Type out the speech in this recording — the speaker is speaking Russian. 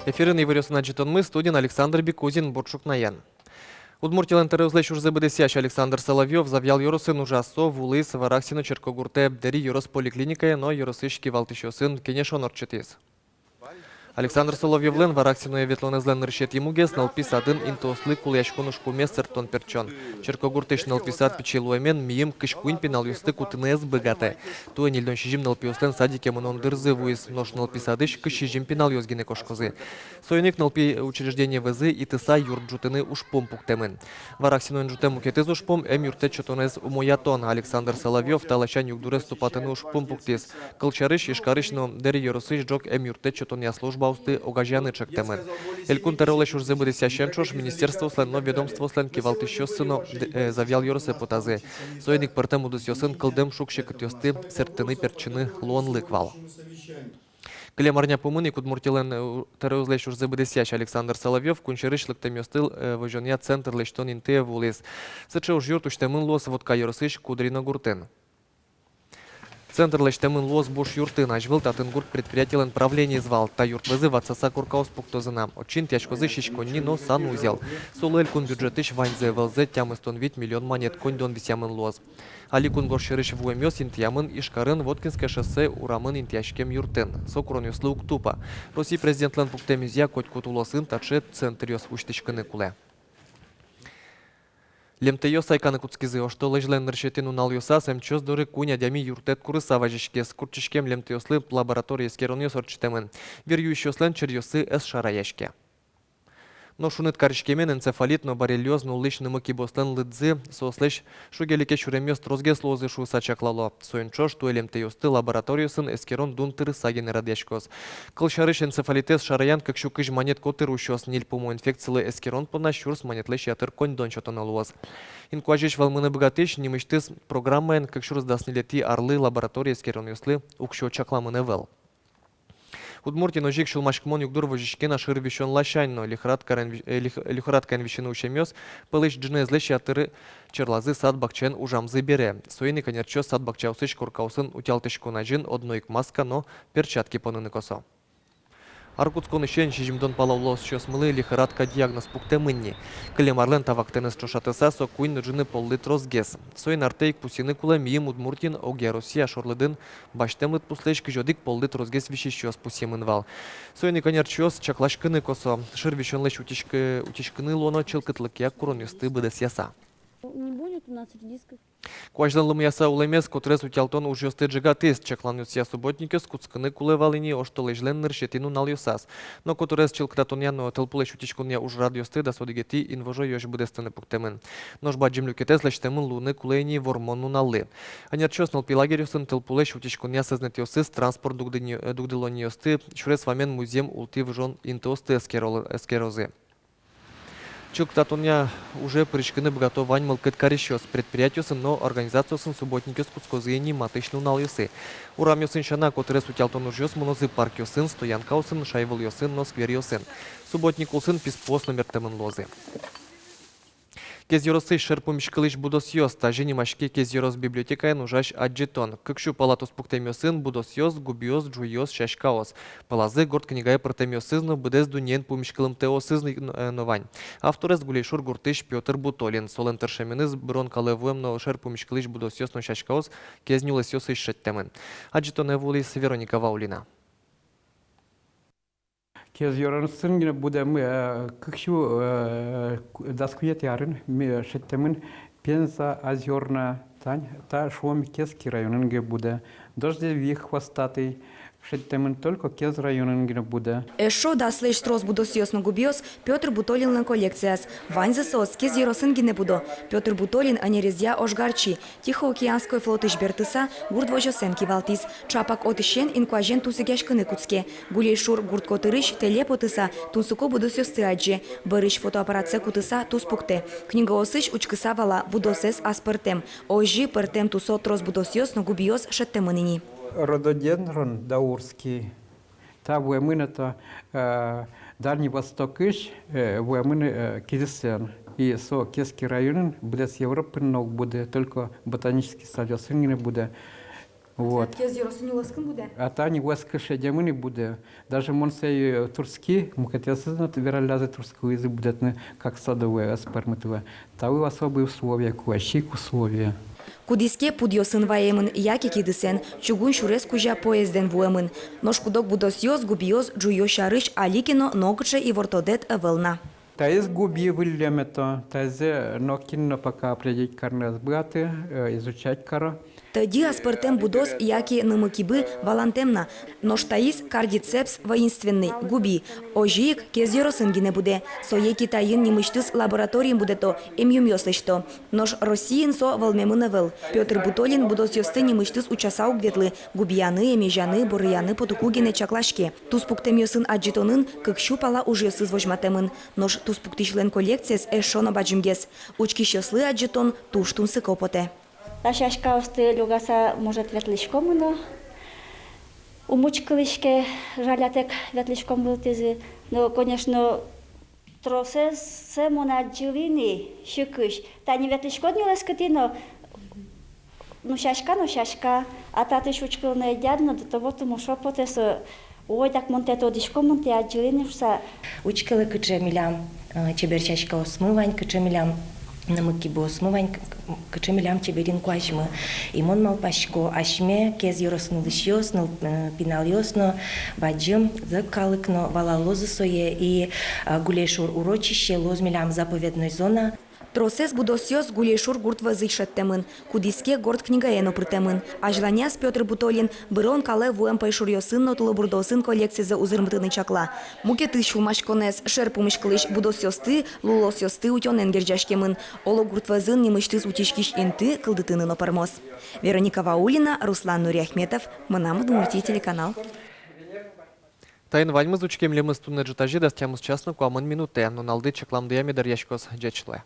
Ефірин Ігорюсина Джитонми, студін Александр Бікузін, Борчук-Наян. Удмуртілен терезлеш уж забедесящ Александр Соловьев завял юросын ужасо, вулыс, вараксину черкогурте, дери юрос поликлиникая, но юросышки валтышосын, кенешон орчетис. Александр Соловьевлен вараксиное ветлонезлен решет ему гес налпис один интослы кулешкону шкуме сертон перчон. Черкогуртыш налписат печелуемен мием кышкуин пенал юсты кутынез богате. Туэ нильдон шижим налпиослен садике монон дырзы вуис нож налписадыш кышижим пенал юзгине кошкозы. Сойник налпи учреждение везы и тыса юрджутыны ушпом пуктемен. Вараксиноен жутем укетез ушпом юрте чотонез умоятон. Александр Соловьев талачан югдурез тупатыны ушпом пуктез. Кылчарыш ишкарыш но дери юросыш джок юрте чотония служба усты огажяны чактемен. Элькун теролеш уж забыдеся щенчош, министерство слен, но ведомство слен кивалт еще сыно завял юросы потазы. Сойник пертем удус йосын кылдем шукшекат йосты сертыны перчины луон лыквал. Клемарня помыник удмуртилен терозлеш уж забыдесящ Александр Соловьев кунчерыш лыктем йостыл вожония центр лештон инте вулис. Сыче уж юрт уштемын лос водка юросыш кудрина гуртен. Центр лештемын лос буш юртын ажвыл татынгурт предприятиелен правление звал. Та юрт вызываться сакуркаус пуктозына. Очин тяжкозы шишконни, но сан узял. Солель кун бюджетыш ваньзе вэлзе тямыстон вид миллион монет конь дон висямын лос. Али кун горшерыш вуэмёс интьямын ишкарын Воткинское шоссе урамын интяшкем юртын. Сокурон юслы уктупа. Россия президентлен пуктемюзя коть кутулосын таче центр ёс уштышкыны куле. Лемтеё сайканы куцкизы, ошто лежлен решетину нал юса, сэмчёс доры куня дями юртет курыса важишке, скурчишкем лемтеёслы лаборатории скеронёс орчитемен. Верью еще слен черьёсы эс шараяшке. Но шунет каришкемен энцефалит, но боррелиоз, но лишь кибослен лыдзы, сослеш шугелике шуремёс трозгес лозы шуса чаклало. Соенчош туэлем теёсты лабораториосын эскерон дун тырыса генерадешкос. Кылшарыш энцефалитес шараян, как шукыж монет котыр ущёс ниль пумо инфекциялы эскерон понащурс монетлеш ятыр конь дон чотоналуоз. Инкуажиш валмыны богатыш, немыштыс программаен, как шурс даснилети орлы лаборатории эскерон юслы, укшо чакламыны вел. Удмуртин ожик шулмашкмон югдур вожишкена шыр вещен лащайно, лихорадкан вещену ущемёс, пылыш джинезлеш ятыры черлазы сад бакчен ужамзы бере. Соини конерчо сад бакчаусыш куркаусын утялтышку наджин одноик маска, но перчатки понуны косо. Аркутскон ищен шижимдон палавлос чосмылы лихорадка диагноз пуктемынни. Клемарлен тавактенес чошатыса сокуин нуджины поллы трозгес. Соин артейк пусины кула миим Удмуртин огя Россия шорлыдын баштемлыт пуслеш кижодик поллы трозгес вишищос пусемын вал. Соин иконерчос чаклашкыны косо. Шыр вишенлеш утишкыны лоно челкытлык курон юсты быдес яса. Не будет у нас дисков. Куаждан лымяса улемес, котрес утялтон уж ёсты джигатыс, чаклан юсия субботникес, куцкыны куле валини, ошто лежлен ныршетину нал юсас. Но котрес челктатоняно тылпулеш утишкуния уж рад ёсты, да содигети инвожо ёш будестыны пуктемен. Нож баджим люкетес лештемын луны кулейни вормону наллы. Анерчос нал пилагерюсын тылпулеш утишкуния сознет ёсыс, транспорт дугдылони ёсты, шурес вамен музеем ултив жон интосты эскерозы. Челктатония уже причканы богатовань мылкыт карищос предприятиосын, но организациосын субботникес куцкозыени матышну нал юсы. Урам ёсын шана, котрес утялтон уж ёс монозы парк ёсын, стоянкаусын, шайвыл ёсын, но сквер ёсын. Субботник улсын писпос номер темын лозы. Кез юросы шерпумишкылыш будос ёс, та женимашке кез юрос библиотекая нужаш аджетон. Кыкшу палатус пуктемёсын будос ёс, губиос, джуйос, шашкаос. Палазы горд книгая протемёсызно будес дунен пумишкылым теосызны новань. Авторес гулейшур гуртыш Пётр Бутолин. Солен тершеменыз брон калевуем но шерпумишкылыш будос ёс, но шашкаос, кез нюлес ёс ишеттемен. Аджетон эвулис Вероника Ваулина. Кез йорынсын гіне будем кікшу даскует ярын шеттемін Пенза озерна тань та Шуомикесский районынге буде. Дожди вих хвостатый шеттемін только кез районынге буде. Эшо даслеш трос будос ёсно губиос Пётр Бутолин на коллекцияс. Ваньза сос кез еросынги не будо. Пётр Бутолин анерезя ожгарчи. Тихоокеанской флотыш бертыса гурд вожосем кивалтис. Чапак отышен инкуажен тусыгяшкыны куцке. Гулейшур гурд котырыш телепотыса тунсуко будос ёсты аджи. Барыш фотоаппаратсе кутыса туспукте. Книга осыш учкыса вала будосес аспертем. Ожи пертем тусо трос будос ёсно губиос шеттемынини. Рододендрон даурский. Та вуэмын Дальний Восток иш, вуэмын кизисен. И со Кеский район будет с Европы, но будет только ботанический сад, осынгены будет. Вот. Кез Йоросын уласкын буде. А та не уэска шедемы не буде. Даже монсей турский, мукатесызна, вералязы турского языка будет как садовые сперматовые. Там особые условия, куащик условия. Кудиске пудьосын ваемын, яки кидысен, чугун шурес кужа поезден вуемын. Нож кудок будосьёз, губиоз, жуё шарыш, аликино, ногче и вортодет вылна. Та есть губи вылемето, та есть нокинно пока определить карнес браты, изучать каро. Тоді аспартем будос, яки нымыкибы валантемна. Нож таис кардицепс воинственный, губи. Ожиик кез Йоросын гине буде. Соеки тайын немыштыс лабораторием буде то, эмюм ёслышто. Нож Россиин со волмемыны выл. Петр Бутолин будос ёсты немыштыс учасаук ветлы. Губияны, эмежаны, борыяны потуку гене чаклашке. Туспуктем ёсын аджитонын, кыкшу пала уж ёсыз вожматемын. Нож туспуктишлен коллекциес эшоно баджимгес. Учкиш ёслы аджитон туштун сыкопоте. Ташашка осты люгаса может ветлишком, но умучкалышке жалятек ветлишком был тезы. Но, конечно, тросе се монаджилини щекыш. Та не ветлишко не лескати, но шашка, а та ты шучкал на дядно, до того тому шопотесо. Ой, так монтето дишко монте аджилини вса. Учкалы кычы милям, чеберчашка осмывань, кычы милям. Намыкибо осмывань, кычы милям чеберин куашмы. Имон малпашко ашме, кез Йоросын лышьёсно, пинал ёсно, баджим, закалыкно, валалозы сое и гулешур урочище, лоз милям заповедной зона. Тросес будосьёс гулешур гурт вазышеттемын, кудиске горд книгаен опрытемын. Ажланяс Петр Бутолин бырон кале вуем пайшур ёсын нотылы бурдосын коллекциясы узырмытыны чакла. Мукеты шулмашконес шерпумышкылыш будосьёсты, лулосьёсты утёнен герджашкемын. Оло гурт вазын немыштыз утишкиш инты кылдытынын опармос. Вероника Ваулина, Руслан Нуриахметов, Мынам Удмуртия телеканал. Тайын вальмыз учкемлемыз тунны жытажи дастямыз часно куамын минуте, но налды чакламдыя медар яшкос жечлы.